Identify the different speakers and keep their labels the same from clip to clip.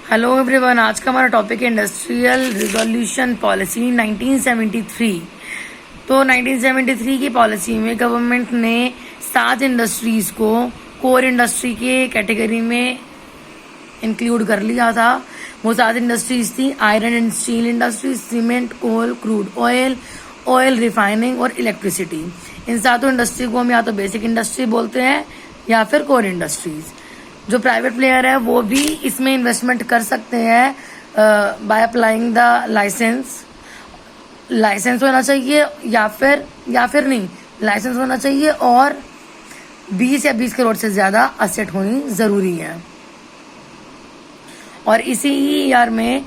Speaker 1: Hello everyone, आज का हमारा टॉपिक है इंडस्ट्रियल रिजोल्यूशन पॉलिसी 1973। तो 1973 की पॉलिसी में गवर्नमेंट ने 7 इंडस्ट्रीज को कोर इंडस्ट्री के कैटेगरी में इंक्लूड कर लिया था। वो 7 इंडस्ट्रीज थी: iron and steel industry, cement, coal, crude oil, oil refining और इलेक्ट्रिसिटी। इन 7 इंडस्ट्री को हम या तो बेसिक इंडस्ट्री बोलते हैं या फिर कोर इंडस्ट्रीज। जो प्राइवेट प्लेयर है वो भी इसमें इन्वेस्टमेंट कर सकते हैं बाय अप्लाइंग द लाइसेंस होना चाहिए या फिर नहीं, लाइसेंस होना चाहिए और 20 या 20 करोड़ से ज्यादा असेट होनी जरूरी है। और इसी ईयर में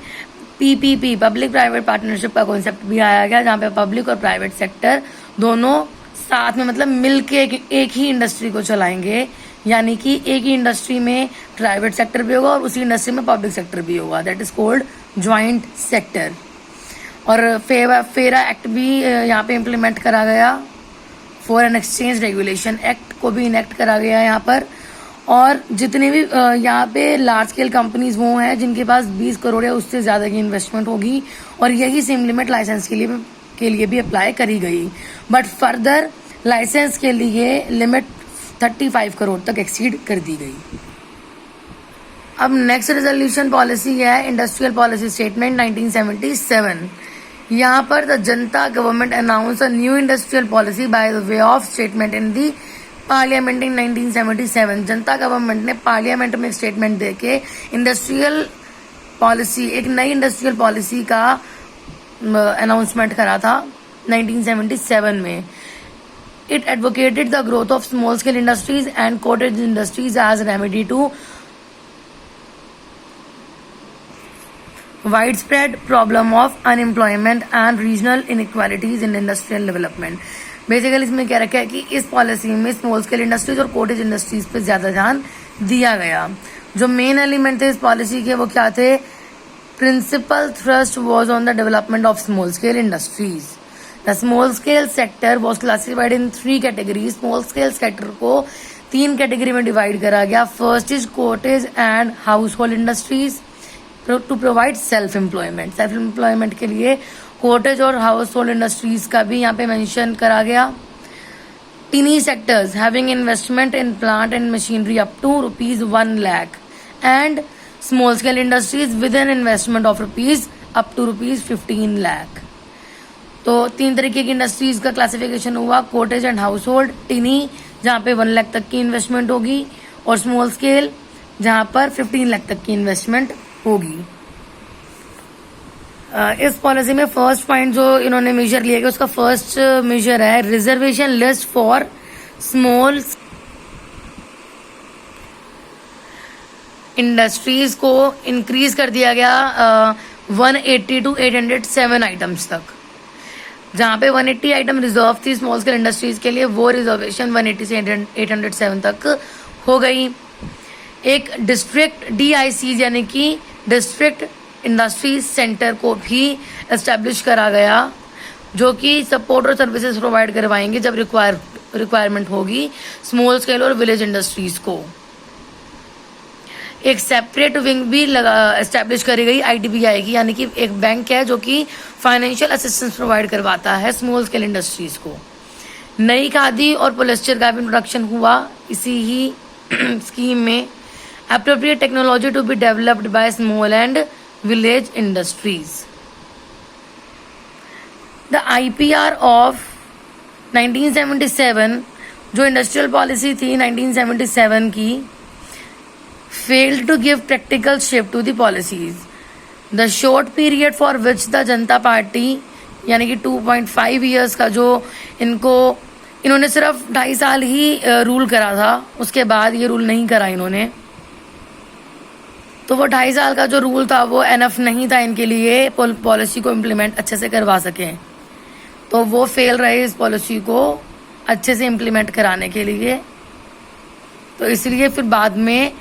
Speaker 1: पीपीपी, पब्लिक प्राइवेट पार्टनरशिप का कॉन्सेप्ट भी आया गया, जहां पे पब्लिक और प्राइवेट सेक्टर दोनों साथ में मतलब मिलके एक ही इंडस्ट्री को चलाएंगे। यानी कि एक ही इंडस्ट्री में प्राइवेट सेक्टर भी होगा और उसी इंडस्ट्री में पब्लिक सेक्टर भी होगा। That is called joint sector. और फेरा एक्ट भी यहाँ पे इम्प्लीमेंट करा गया। फॉरेन एक्सचेंज रेगुलेशन एक्ट को भी इनेक्ट करा गया यहाँ पर। और जितने भी यहाँ पे लार्ज स्केल कंपनीज वो हैं जिनके पास 20 करोड़ या उससे ज्यादा की इन्वेस्टमेंट होगी, और यही सेम लिमिट लाइसेंस के लिए भी अप्लाई करी गई। बट फर्दर लाइसेंस के लिए लिमिट 35 करोड़ तक एक्सीड कर दी गई। अब नेक्स्ट रेजोल्यूशन पॉलिसी है इंडस्ट्रियल पॉलिसी स्टेटमेंट 1977। यहाँ पर the Janata government announce a new industrial policy by the way of statement in the parliament in 1977। Janata government ने पार्लियामेंट में स्टेटमेंट देके इंडस्ट्रियल पॉलिसी, एक नई इंडस्ट्रियल पॉलिसी का announcement करा था 1977 में। It advocated the growth of small-scale industries and cottage industries as remedy to widespread problem of unemployment and regional inequalities in industrial development. Basically इसमें क्या रखा है कि इस पॉलिसी में स्मॉल स्केल इंडस्ट्रीज और कॉटेज इंडस्ट्रीज पे ज्यादा ध्यान दिया गया। जो मेन एलिमेंट थे इस पॉलिसी के वो क्या थे? Principal thrust was on the development of small scale industries. The small scale sector was classified in 3 categories. Small scale sector को 3 कैटेगरी में डिवाइड करा गया। First is cottage and household industries to provide self employment. Self employment के लिए cottage और house hold industries का भी यहाँ पे मेंशन करा गया। Tiny sectors having investment in plant and machinery up to ₹1 lakh and small scale industries with an investment of up to ₹15 lakh. तो 3 तरीके की इंडस्ट्रीज का क्लासिफिकेशन हुआ: cottage and household, tiny जहां पे 1 लाख तक की इन्वेस्टमेंट होगी, और स्मॉल स्केल जहां पर 15 लाख तक की इन्वेस्टमेंट होगी। इस पॉलिसी में फर्स्ट पॉइंट जो इन्होंने मेजर लिया गया, उसका फर्स्ट मेजर है reservation list for small industries को इंक्रीज कर दिया गया 180 to 807 आइटम्स तक। जहां पे 180 आइटम रिजर्व थी स्मॉल स्केल इंडस्ट्रीज के लिए, वो रिजर्वेशन 180 से 807 तक हो गई। एक डिस्ट्रिक्ट DIC यानी कि डिस्ट्रिक्ट इंडस्ट्रीज सेंटर को भी एस्टेब्लिश करा गया, जो कि सपोर्ट और सर्विसेज प्रोवाइड करवाएंगे जब रिक्वायरमेंट होगी स्मॉल स्केल और विलेज इंडस्ट्रीज को। एक सेपरेट विंग भी एस्टेब्लिश करी गई IDBI की, यानी कि एक बैंक है जो कि फाइनेंशियल असिस्टेंस प्रोवाइड करवाता है स्मॉल स्केल इंडस्ट्रीज को। नई खादी और पॉलिस्टर का भी इंट्रोडक्शन हुआ इसी ही स्कीम में। Appropriate technology to be developed by small and village industries. The IPR of 1977, जो इंडस्ट्रियल पॉलिसी थी 1977 की, failed to give practical shape to the policies. The short period for which the Janata party यानी कि 2.5 years का जो इन्होंने सिर्फ 2.5 साल ही रूल करा था, उसके बाद ये रूल नहीं करा इन्होंने। तो वो 2.5 साल का जो रूल था वो एनफ नहीं था इनके लिए पॉलिसी को इम्प्लीमेंट अच्छे से करवा सकें। तो वो फेल रहे इस पॉलिसी को अच्छे से इम्प्लीमेंट कराने के लिए। तो इसलिए फिर बाद में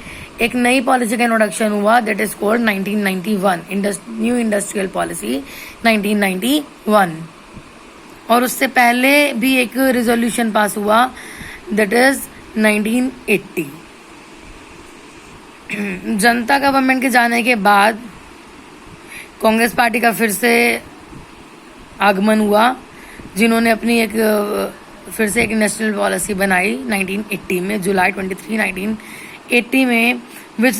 Speaker 1: एक नई पॉलिसी का इंट्रोडक्शन हुआ, that is called 1991 new industrial policy 1991। और उससे पहले भी एक रिजोल्यूशन पास हुआ, दैट इज 1980। जनता गवर्नमेंट के जाने के बाद कांग्रेस पार्टी का फिर से आगमन हुआ, जिन्होंने अपनी एक फिर से एक नेशनल पॉलिसी बनाई 1980 में, जुलाई 23 1980 में, विच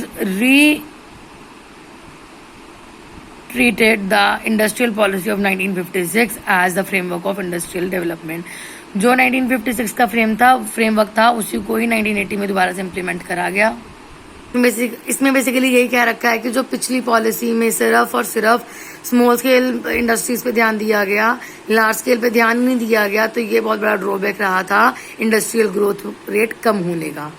Speaker 1: treated the industrial policy of 1956 as the framework of industrial development। जो 1956 का फ्रेमवर्क था उसी को ही 1980 में दोबारा से इम्प्लीमेंट करा गया। इसमें बेसिकली यही कह रखा है कि जो पिछली पॉलिसी में सिर्फ और सिर्फ स्मॉल स्केल इंडस्ट्रीज पे ध्यान दिया गया, लार्ज स्केल पे ध्यान नहीं दिया गया, तो ये बहुत बड़ा ड्रॉबैक रहा था इंडस्ट्रियल ग्रोथ रेट कम होने का।